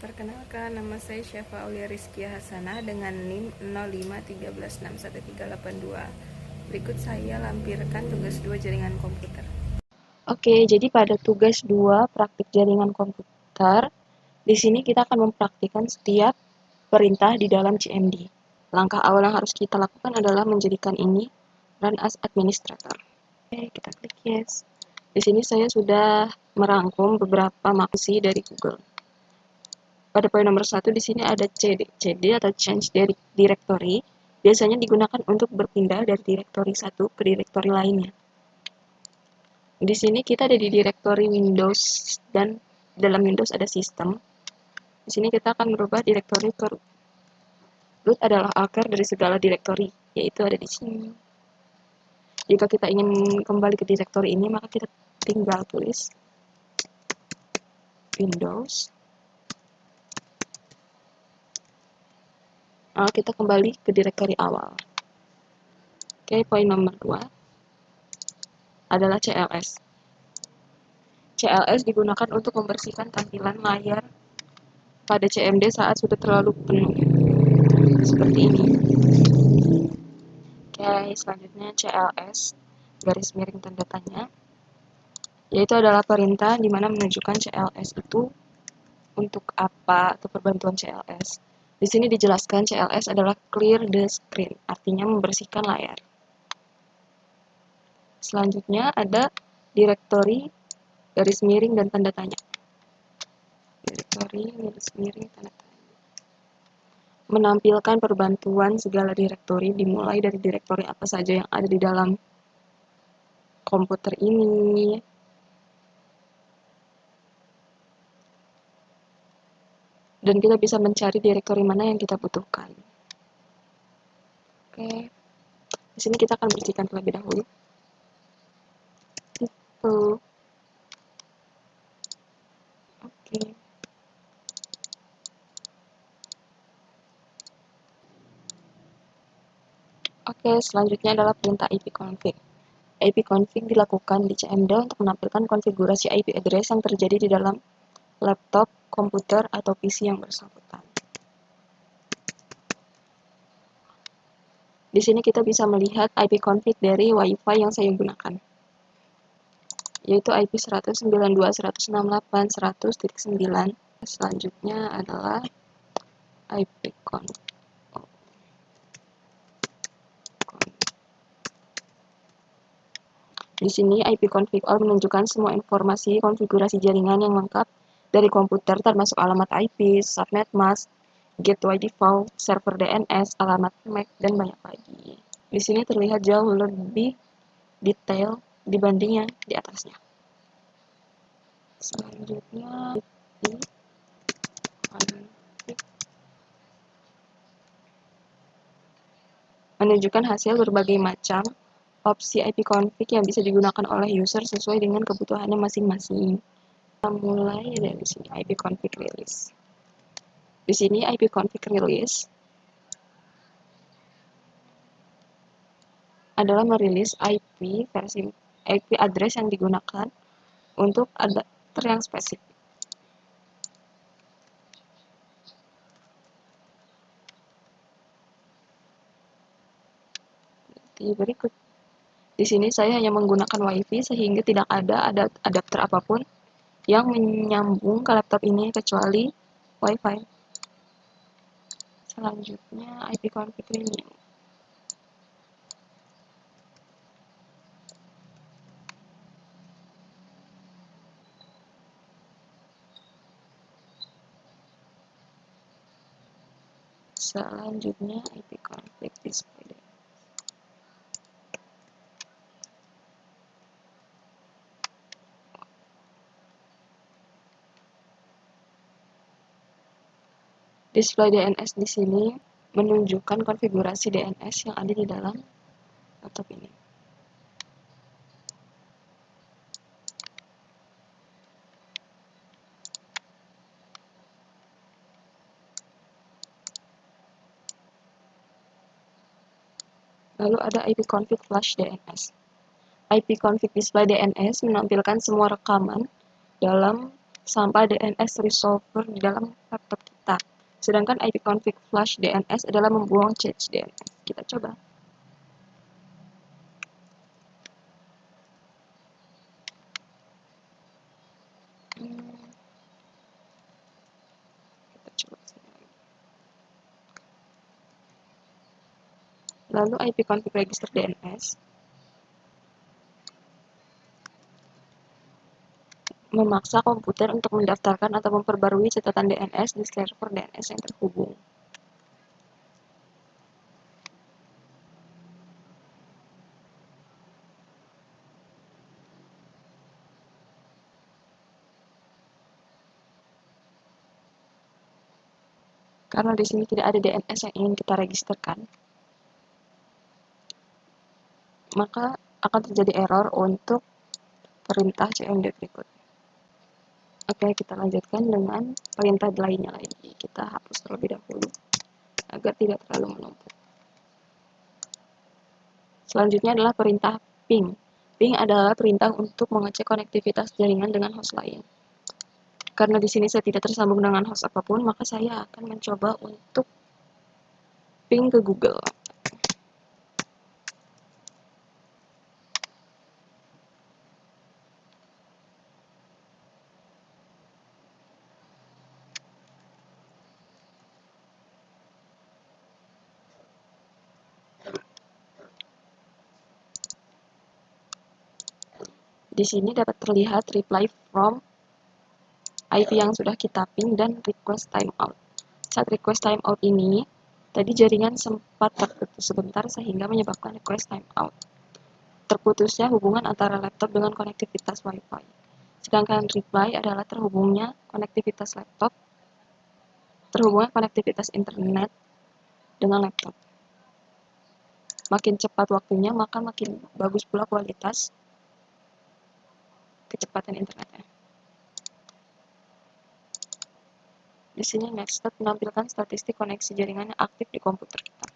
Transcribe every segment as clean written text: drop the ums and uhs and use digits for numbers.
Perkenalkan, nama saya Syafa Aulia Rizkia Hasanah dengan NIM 0513611382. Berikut saya lampirkan tugas 2 jaringan komputer. Oke, jadi pada tugas 2 praktik jaringan komputer, di sini kita akan mempraktikkan setiap perintah di dalam CMD. Langkah awal yang harus kita lakukan adalah menjadikan ini run as administrator. Oke, kita klik yes. Di sini saya sudah merangkum beberapa maksi dari Google. Pada poin nomor 1 di sini ada CD. CD atau change directory biasanya digunakan untuk berpindah dari directory satu ke directory lainnya. Di sini kita ada di directory Windows dan dalam Windows ada sistem. Di sini kita akan merubah directory ke root. Root adalah akar dari segala directory, yaitu ada di sini. Jika kita ingin kembali ke directory ini, maka kita tinggal tulis Windows. Kita kembali ke directory awal. Oke, poin nomor 2 adalah CLS. CLS digunakan untuk membersihkan tampilan layar pada CMD saat sudah terlalu penuh. Seperti ini. Oke, selanjutnya CLS, garis miring tanda tanya, yaitu adalah perintah di mana menunjukkan CLS itu untuk apa atau perbantuan CLS. Di sini dijelaskan CLS adalah clear the screen, artinya membersihkan layar. Selanjutnya ada directory, garis miring dan tanda tanya. Directory, garis miring, tanda tanya. Menampilkan perbantuan segala direktori dimulai dari direktori apa saja yang ada di dalam komputer ini. Dan kita bisa mencari direktori mana yang kita butuhkan. Oke. Di sini kita akan bersihkan terlebih dahulu. Itu. Oke. Oke, selanjutnya adalah perintah ipconfig. ipconfig dilakukan di CMD untuk menampilkan konfigurasi IP address yang terjadi di dalam laptop, komputer, atau PC yang bersangkutan. Di sini kita bisa melihat ipconfig dari WiFi yang saya gunakan, yaitu IP 192.168.100.9. Selanjutnya adalah ipconfig. Di sini ipconfig all menunjukkan semua informasi konfigurasi jaringan yang lengkap dari komputer termasuk alamat IP, subnet mask, gateway default, server DNS, alamat MAC, dan banyak lagi. Di sini terlihat jauh lebih detail dibanding yang di atasnya. Selanjutnya menunjukkan hasil berbagai macam opsi ipconfig yang bisa digunakan oleh user sesuai dengan kebutuhannya masing-masing. Kita mulai dari sini, ipconfig release. Di sini ipconfig release adalah merilis IP address yang digunakan untuk adapter yang spesifik. Di berikut, di sini saya hanya menggunakan WiFi sehingga tidak ada adapter apapun yang menyambung ke laptop ini kecuali WiFi. Selanjutnya ipconfig renew. Selanjutnya ipconfig display. Display DNS di sini menunjukkan konfigurasi DNS yang ada di dalam laptop ini. Lalu ada ipconfig flash DNS. ipconfig display DNS menampilkan semua rekaman dalam sampah DNS resolver di dalam laptop kita. Sedangkan ipconfig flush DNS adalah membuang cache DNS. Kita coba. Kita coba sini lagi. Lalu ipconfig register DNS memaksa komputer untuk mendaftarkan atau memperbarui catatan DNS di server DNS yang terhubung. Karena di sini tidak ada DNS yang ingin kita registerkan, maka akan terjadi error untuk perintah cmd berikut. Oke, kita lanjutkan dengan perintah lainnya lagi. Kita hapus terlebih dahulu agar tidak terlalu menumpuk. Selanjutnya adalah perintah ping. Ping adalah perintah untuk mengecek konektivitas jaringan dengan host lain. Karena di sini saya tidak tersambung dengan host apapun, maka saya akan mencoba untuk ping ke Google. Di sini dapat terlihat reply from IP yang sudah kita ping dan request timeout. Saat request timeout ini, tadi jaringan sempat terputus sebentar sehingga menyebabkan request timeout. Terputusnya hubungan antara laptop dengan konektivitas Wi-Fi. Sedangkan reply adalah terhubungnya konektivitas laptop, terhubungnya konektivitas internet dengan laptop. Makin cepat waktunya, maka makin bagus pula kualitas kecepatan internetnya. Di sini Nextcloud menampilkan statistik koneksi jaringan yang aktif di komputer kita.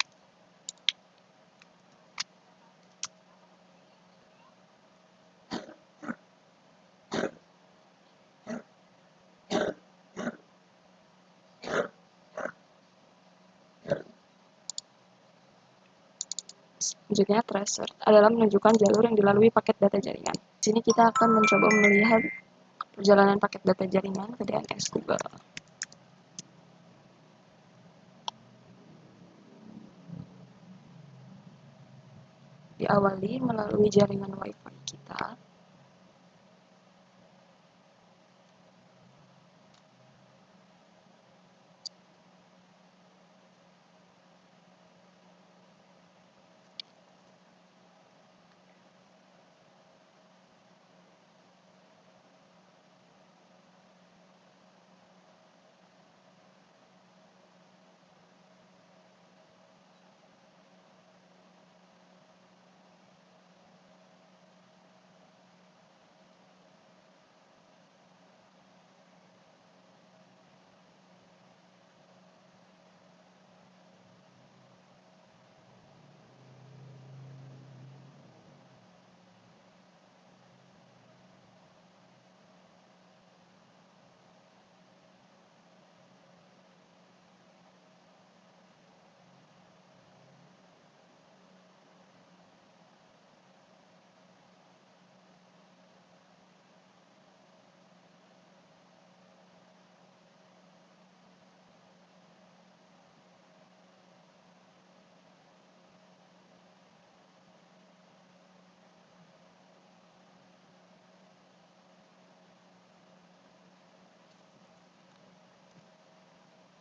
Selanjutnya, tracer adalah menunjukkan jalur yang dilalui paket data jaringan. Di sini kita akan mencoba melihat perjalanan paket data jaringan ke DNS Google. Diawali melalui jaringan Wi-Fi kita.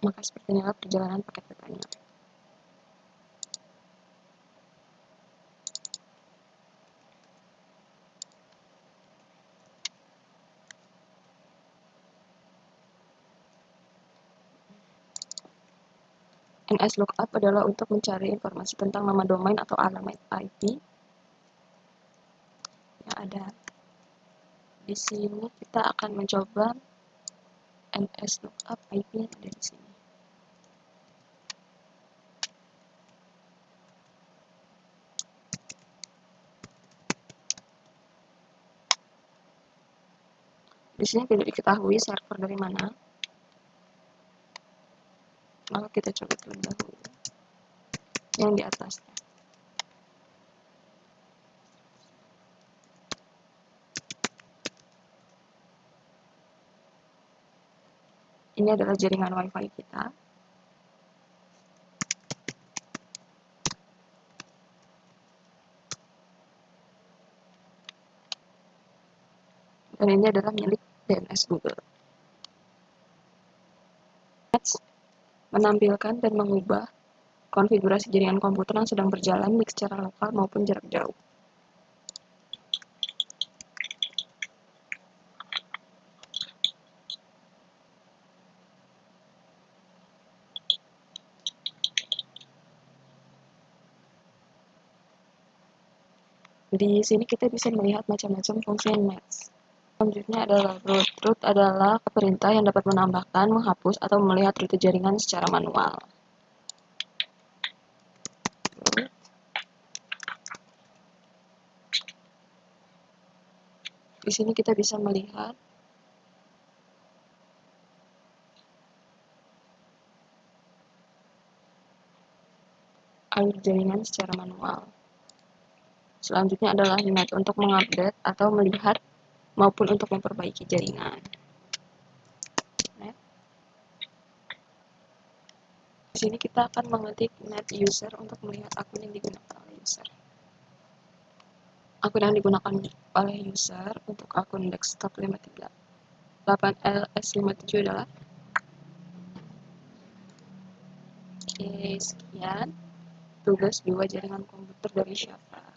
Maka seperti inilah perjalanan paket datanya. NSLookup adalah untuk mencari informasi tentang nama domain atau alamat IP yang ada. Di sini kita akan mencoba NSLookup IP yang ada di sini. Di sini tidak diketahui server dari mana, maka kita coba terlebih dahulu yang di atasnya. Ini adalah jaringan WiFi kita. Dan ini adalah milik DNS Google. Menampilkan dan mengubah konfigurasi jaringan komputer yang sedang berjalan baik secara lokal maupun jarak jauh. Di sini kita bisa melihat macam-macam fungsi Nets. Selanjutnya adalah root. Root adalah perintah yang dapat menambahkan, menghapus, atau melihat rute jaringan secara manual. Root. Di sini kita bisa melihat alur jaringan secara manual. Selanjutnya adalah net untuk mengupdate atau melihat maupun untuk memperbaiki jaringan. Net. Di sini kita akan mengetik net user untuk melihat akun yang digunakan oleh user. Akun yang digunakan oleh user untuk akun desktop 538LS57 adalah Oke, sekian tugas 2 jaringan komputer dari Syafa.